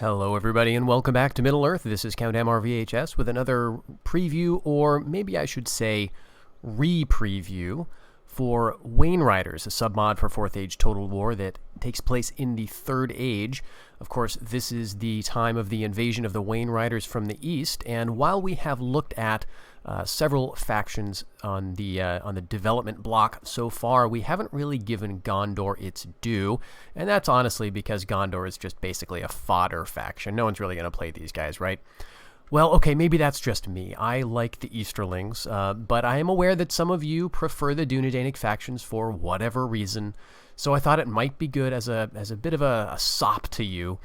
Hello everybody and welcome back to Middle-earth. This is Count MRVHS with another preview, or maybe I should say re-preview, for Wainriders, a submod for 4th Age Total War that takes place in the 3rd Age. Of course, this is the time of the invasion of the Wainriders from the east, and while we have looked at several factions on the development block so far, we haven't really given Gondor its due, and that's honestly because Gondor is just basically a fodder faction. No one's really going to play these guys, right? Well, okay, maybe that's just me. I like the Easterlings, but I am aware that some of you prefer the Dunedanic factions for whatever reason, so I thought it might be good as a bit of a sop to you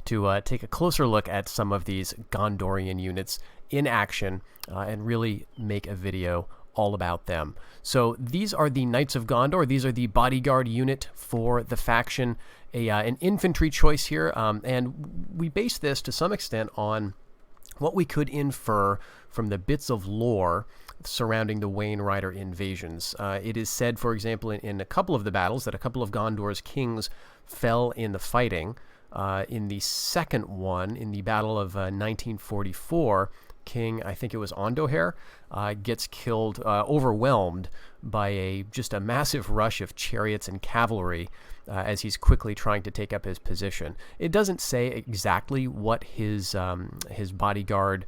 to take a closer look at some of these Gondorian units in action and really make a video all about them. So these are the Knights of Gondor. These are the bodyguard unit for the faction, an infantry choice here, and we base this to some extent on what we could infer from the bits of lore surrounding the Wainrider invasions. It is said, for example, in a couple of the battles that a couple of Gondor's kings fell in the fighting. In the second one, in the Battle of 1944, King, I think it was Ondoher, gets killed, overwhelmed by just a massive rush of chariots and cavalry as he's quickly trying to take up his position. It doesn't say exactly what his bodyguard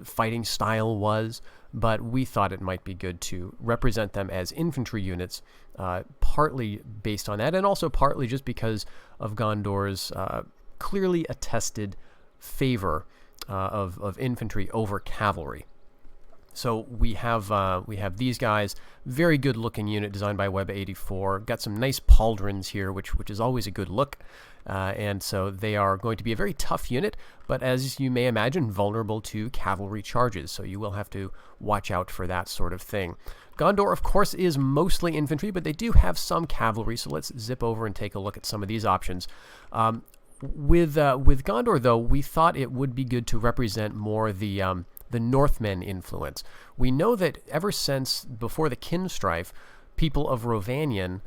fighting style was, but we thought it might be good to represent them as infantry units, partly based on that, and also partly just because of Gondor's clearly attested favor of infantry over cavalry. So we have these guys, very good looking unit designed by Web84. Got some nice pauldrons here, which is always a good look. And so they are going to be a very tough unit, but as you may imagine, vulnerable to cavalry charges. So you will have to watch out for that sort of thing. Gondor, of course, is mostly infantry, but they do have some cavalry. So let's zip over and take a look at some of these options. With Gondor, though, we thought it would be good to represent more the Northmen influence. We know that ever since before the Kinstrife, people of Rovianian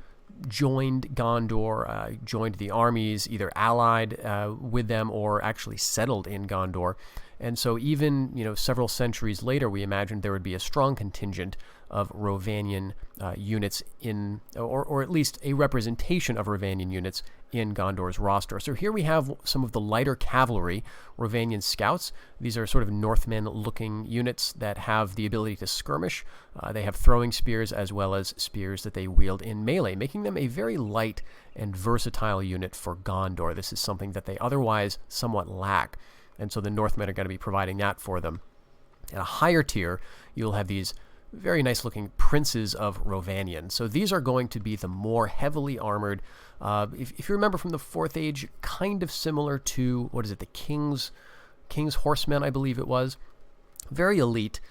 joined Gondor, joined the armies, either allied with them or actually settled in Gondor. And so even, several centuries later, we imagined there would be a strong contingent of Rovianian units in, or at least a representation of Rovianian units in Gondor's roster. So here we have some of the lighter cavalry, Rovianian scouts. These are sort of Northmen-looking units that have the ability to skirmish. They have throwing spears as well as spears that they wield in melee, making them a very light and versatile unit for Gondor. This is something that they otherwise somewhat lack, and so the Northmen are going to be providing that for them. At a higher tier, you'll have these very nice looking princes of Rovianian. So these are going to be the more heavily armored, if you remember from the 4th Age, kind of similar to, what is it, the King's Horsemen, I believe it was. Very elite,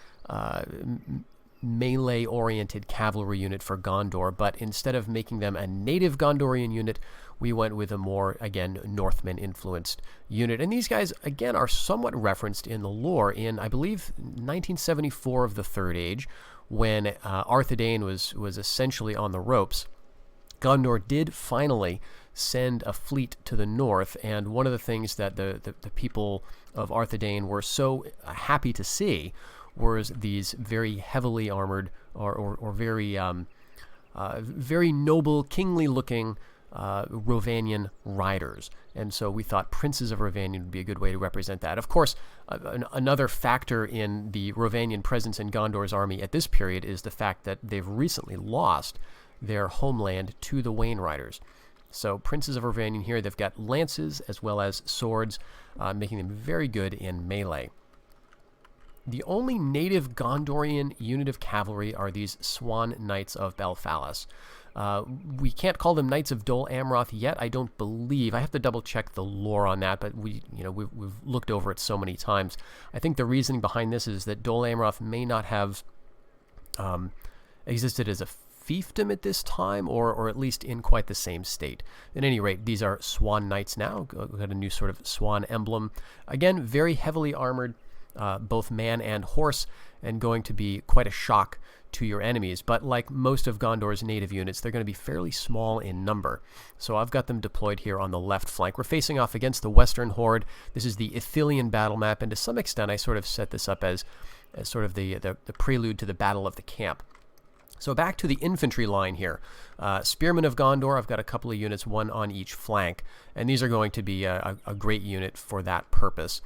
melee-oriented cavalry unit for Gondor, but instead of making them a native Gondorian unit, we went with a more, again, Northmen-influenced unit. And these guys, again, are somewhat referenced in the lore in, I believe, 1974 of the 3rd Age, when Arthedain was essentially on the ropes. Gondor did finally send a fleet to the north, and one of the things that the people of Arthedain were so happy to see was these very heavily armored or very very noble, kingly-looking Rovianian riders. And so we thought princes of Rovianian would be a good way to represent that. Of course, another factor in the Rovianian presence in Gondor's army at this period is the fact that they've recently lost their homeland to the Wainriders. So princes of Rovianian here, they've got lances as well as swords, making them very good in melee. The only native Gondorian unit of cavalry are these Swan Knights of Belfalis. We can't call them Knights of Dol Amroth yet, I don't believe. I have to double-check the lore on that, but we've looked over it so many times. I think the reasoning behind this is that Dol Amroth may not have existed as a fiefdom at this time, or at least in quite the same state. At any rate, these are Swan Knights now. We've got a new sort of swan emblem. Again, very heavily armored, both man and horse, and going to be quite a shock to your enemies. But like most of Gondor's native units, they're going to be fairly small in number. So I've got them deployed here on the left flank. We're facing off against the Western Horde. This is the Ithilien battle map, and to some extent I sort of set this up as sort of the prelude to the Battle of the Camp. So back to the infantry line here. Spearmen of Gondor, I've got a couple of units, one on each flank, and these are going to be a great unit for that purpose.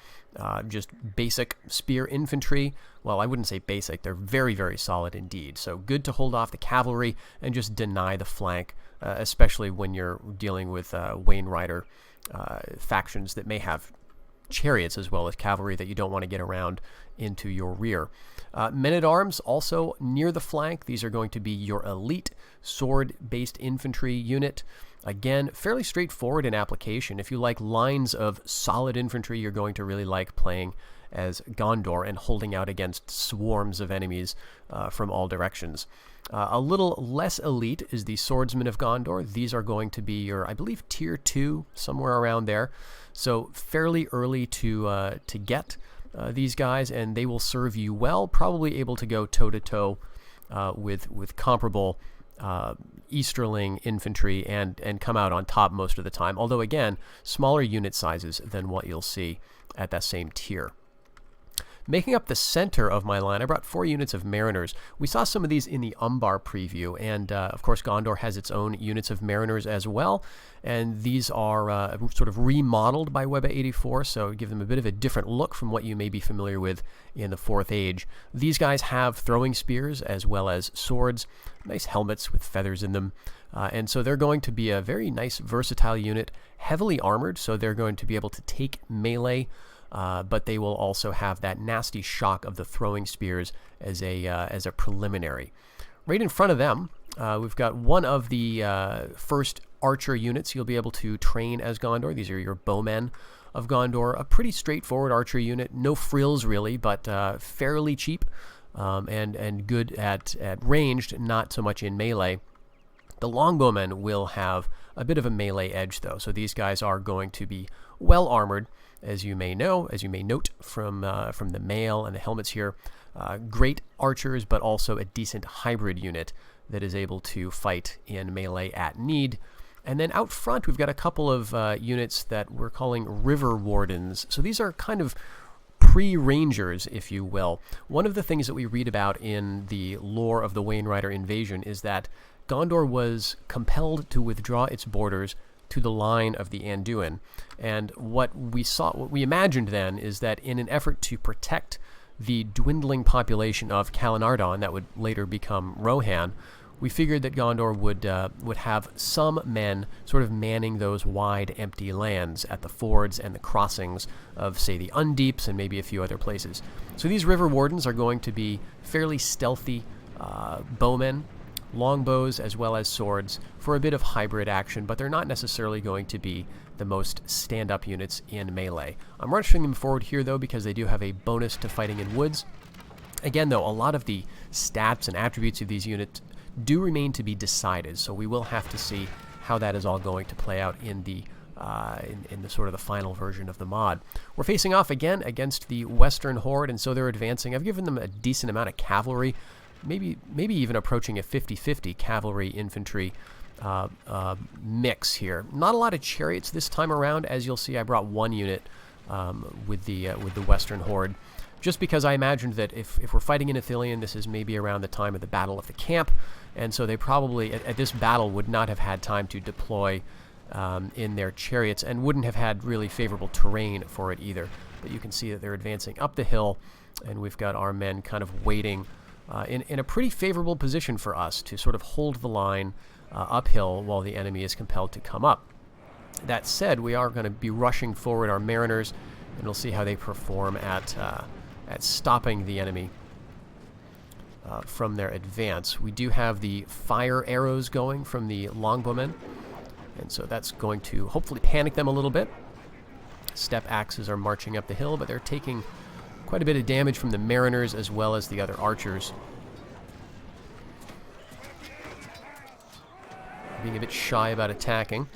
Just basic spear infantry. Well, I wouldn't say basic. They're very, very solid indeed. So good to hold off the cavalry and just deny the flank, especially when you're dealing with Wainrider factions that may have chariots as well as cavalry that you don't want to get around into your rear. Men-at-arms also near the flank. These are going to be your elite sword-based infantry unit. Again, fairly straightforward in application. If you like lines of solid infantry, you're going to really like playing as Gondor and holding out against swarms of enemies from all directions. A little less elite is the Swordsmen of Gondor. These are going to be your, I believe, Tier 2, somewhere around there. So fairly early to get these guys, and they will serve you well, probably able to go toe-to-toe with comparable Easterling infantry and come out on top most of the time. Although, again, smaller unit sizes than what you'll see at that same tier. Making up the center of my line, I brought 4 units of Mariners. We saw some of these in the Umbar preview, and of course Gondor has its own units of Mariners as well, and these are sort of remodeled by Weba84, so give them a bit of a different look from what you may be familiar with in the 4th Age. These guys have throwing spears as well as swords, nice helmets with feathers in them, and so they're going to be a very nice versatile unit, heavily armored, so they're going to be able to take melee, but they will also have that nasty shock of the throwing spears as a preliminary. Right in front of them, we've got one of the first archer units you'll be able to train as Gondor. These are your bowmen of Gondor. A pretty straightforward archer unit, no frills really, but fairly cheap and good at ranged, not so much in melee. The longbowmen will have a bit of a melee edge though, so these guys are going to be well armored. As you may note from the mail and the helmets here, great archers, but also a decent hybrid unit that is able to fight in melee at need. And then out front, we've got a couple of units that we're calling river wardens. So these are kind of pre-rangers, if you will. One of the things that we read about in the lore of the Wainrider invasion is that Gondor was compelled to withdraw its borders to the line of the Anduin. And what we imagined then is that in an effort to protect the dwindling population of Calenardon that would later become Rohan, we figured that Gondor would have some men sort of manning those wide empty lands at the fords and the crossings of, say, the Undeeps and maybe a few other places. So these river wardens are going to be fairly stealthy bowmen, longbows as well as swords for a bit of hybrid action, but they're not necessarily going to be the most stand-up units in melee. I'm rushing them forward here though because they do have a bonus to fighting in woods. Again though, a lot of the stats and attributes of these units do remain to be decided, so we will have to see how that is all going to play out in the sort of the final version of the mod. We're facing off again against the Western Horde, and so they're advancing. I've given them a decent amount of cavalry, maybe even approaching a 50-50 cavalry infantry mix here. Not a lot of chariots this time around. As you'll see, I brought one unit with the Western Horde, just because I imagined that if we're fighting in Ithilien, this is maybe around the time of the Battle of the Camp, and so they probably at this battle would not have had time to deploy in their chariots and wouldn't have had really favorable terrain for it either. But you can see that they're advancing up the hill, and we've got our men kind of waiting in a pretty favorable position for us to sort of hold the line uphill while the enemy is compelled to come up. That said, we are going to be rushing forward our Mariners, and we'll see how they perform at stopping the enemy from their advance. We do have the fire arrows going from the longbowmen, and so that's going to hopefully panic them a little bit. Step axes are marching up the hill, but they're taking quite a bit of damage from the Mariners as well as the other archers. Being a bit shy about attacking.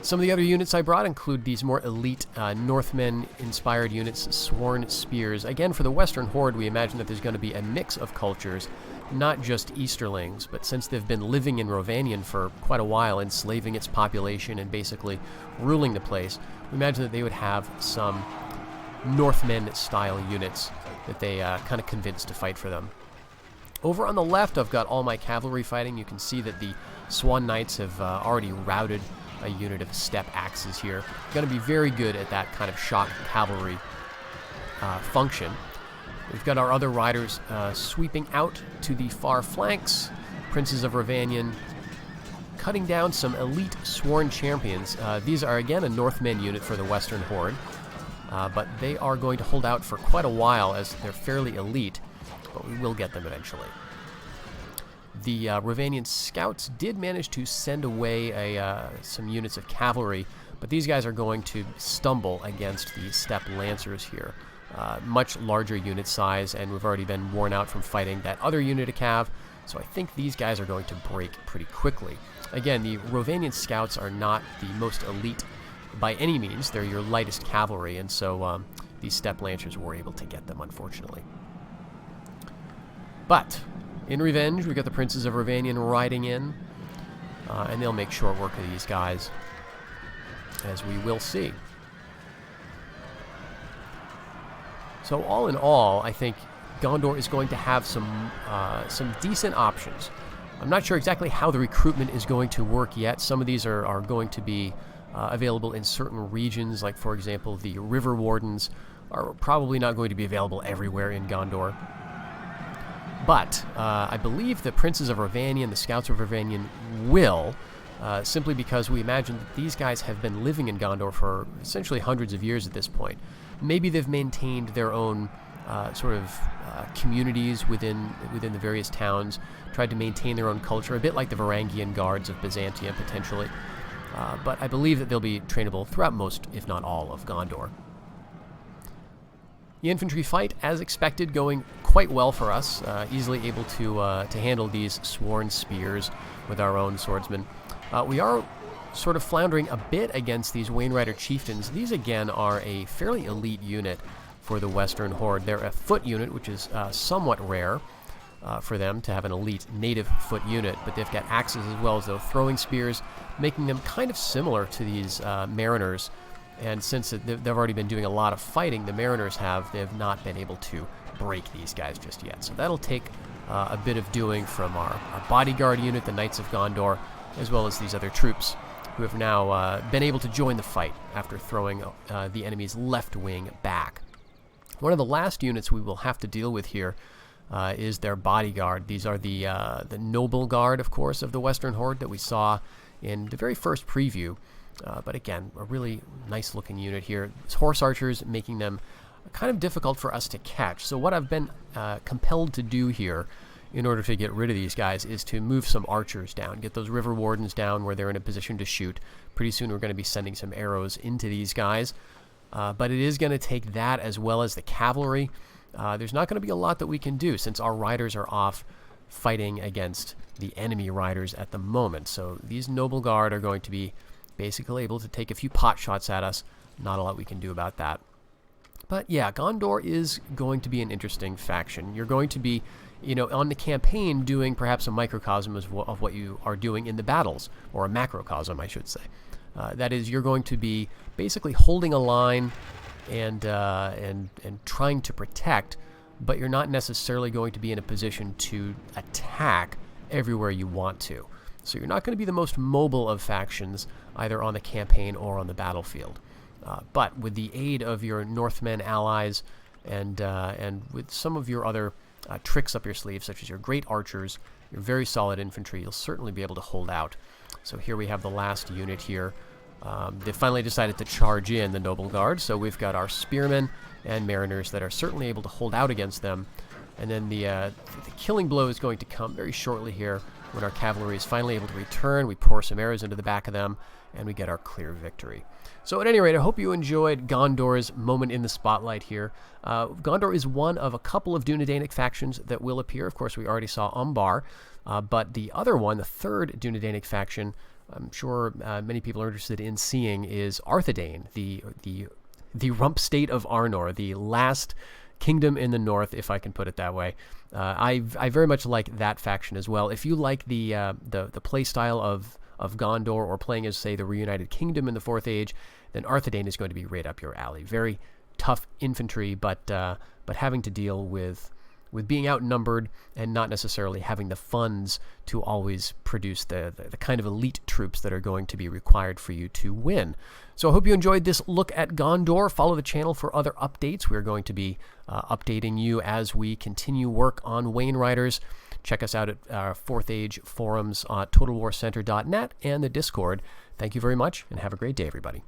Some of the other units I brought include these more elite Northmen-inspired units, Sworn Spears. Again, for the Western Horde, we imagine that there's going to be a mix of cultures. not just Easterlings, but since they've been living in Rovianian for quite a while, enslaving its population and basically ruling the place, we imagine that they would have some Northmen-style units that they kind of convinced to fight for them. Over on the left, I've got all my cavalry fighting. You can see that the Swan Knights have already routed a unit of step axes here. Going to be very good at that kind of shock cavalry function. We've got our other riders sweeping out to the far flanks. Princes of Rovianian cutting down some elite sworn champions. These are, again, a Northmen unit for the Western Horde, but they are going to hold out for quite a while as they're fairly elite, but we will get them eventually. The Rovianian scouts did manage to send away some units of cavalry, but these guys are going to stumble against the steppe lancers here. Much larger unit size, and we've already been worn out from fighting that other unit of cav, so I think these guys are going to break pretty quickly. Again, the Rovianian scouts are not the most elite by any means. They're your lightest cavalry, and so these steppe lancers were able to get them, unfortunately. But in revenge, we've got the Princes of Rovianian riding in, and they'll make short work of these guys, as we will see. So all in all, I think Gondor is going to have some decent options. I'm not sure exactly how the recruitment is going to work yet. Some of these are going to be available in certain regions, like, for example, the river wardens are probably not going to be available everywhere in Gondor. But I believe the Princes of Rovianian, the Scouts of Rovianian, will, simply because we imagine that these guys have been living in Gondor for essentially hundreds of years at this point. Maybe they've maintained their own communities within the various towns, tried to maintain their own culture, a bit like the Varangian guards of Byzantium, potentially. But I believe that they'll be trainable throughout most, if not all, of Gondor. The infantry fight, as expected, going quite well for us, easily able to handle these sworn spears with our own swordsmen. We are sort of floundering a bit against these Wainrider chieftains. These, again, are a fairly elite unit for the Western Horde. They're a foot unit, which is somewhat rare for them to have an elite native foot unit, but they've got axes as well as those throwing spears, making them kind of similar to these Mariners. And since they've already been doing a lot of fighting, the Mariners they've not been able to break these guys just yet. So that'll take a bit of doing from our bodyguard unit, the Knights of Gondor, as well as these other troops who have now been able to join the fight after throwing the enemy's left wing back. One of the last units we will have to deal with here is their bodyguard. These are the noble guard, of course, of the Western Horde that we saw in the very first preview. But again, a really nice-looking unit here. It's horse archers, making them kind of difficult for us to catch. So what I've been compelled to do here in order to get rid of these guys is to move some archers down, get those river wardens down where they're in a position to shoot. Pretty soon we're going to be sending some arrows into these guys. But it is going to take that as well as the cavalry. There's not going to be a lot that we can do since our riders are off fighting against the enemy riders at the moment. So these noble guard are going to be basically able to take a few pot shots at us. Not a lot we can do about that. But yeah, Gondor is going to be an interesting faction. You're going to be, on the campaign doing perhaps a microcosm of what you are doing in the battles, or a macrocosm, I should say. That is, you're going to be basically holding a line and trying to protect, but you're not necessarily going to be in a position to attack everywhere you want to. So you're not going to be the most mobile of factions, either on the campaign or on the battlefield. But with the aid of your Northmen allies and with some of your other tricks up your sleeve, such as your great archers, your very solid infantry, you'll certainly be able to hold out. So here we have the last unit here. They finally decided to charge in the Noble Guard, so we've got our spearmen and mariners that are certainly able to hold out against them. And then the killing blow is going to come very shortly here when our cavalry is finally able to return. We pour some arrows into the back of them, and we get our clear victory. So at any rate, I hope you enjoyed Gondor's moment in the spotlight here. Gondor is one of a couple of Dunedanic factions that will appear. Of course, we already saw Umbar, but the other one, the third Dunedanic faction, I'm sure many people are interested in seeing, is Arthedain, the rump state of Arnor, the last kingdom in the north, if I can put it that way. I very much like that faction as well. If you like the play style of Gondor, or playing as, say, the Reunited Kingdom in the 4th Age, then Arthedain is going to be right up your alley. Very tough infantry, but having to deal with being outnumbered and not necessarily having the funds to always produce the kind of elite troops that are going to be required for you to win. So I hope you enjoyed this look at Gondor. Follow the channel for other updates. We're going to be updating you as we continue work on Wainriders. Check us out at our 4th Age forums on TotalWarCenter.net and the Discord. Thank you very much, and have a great day, everybody.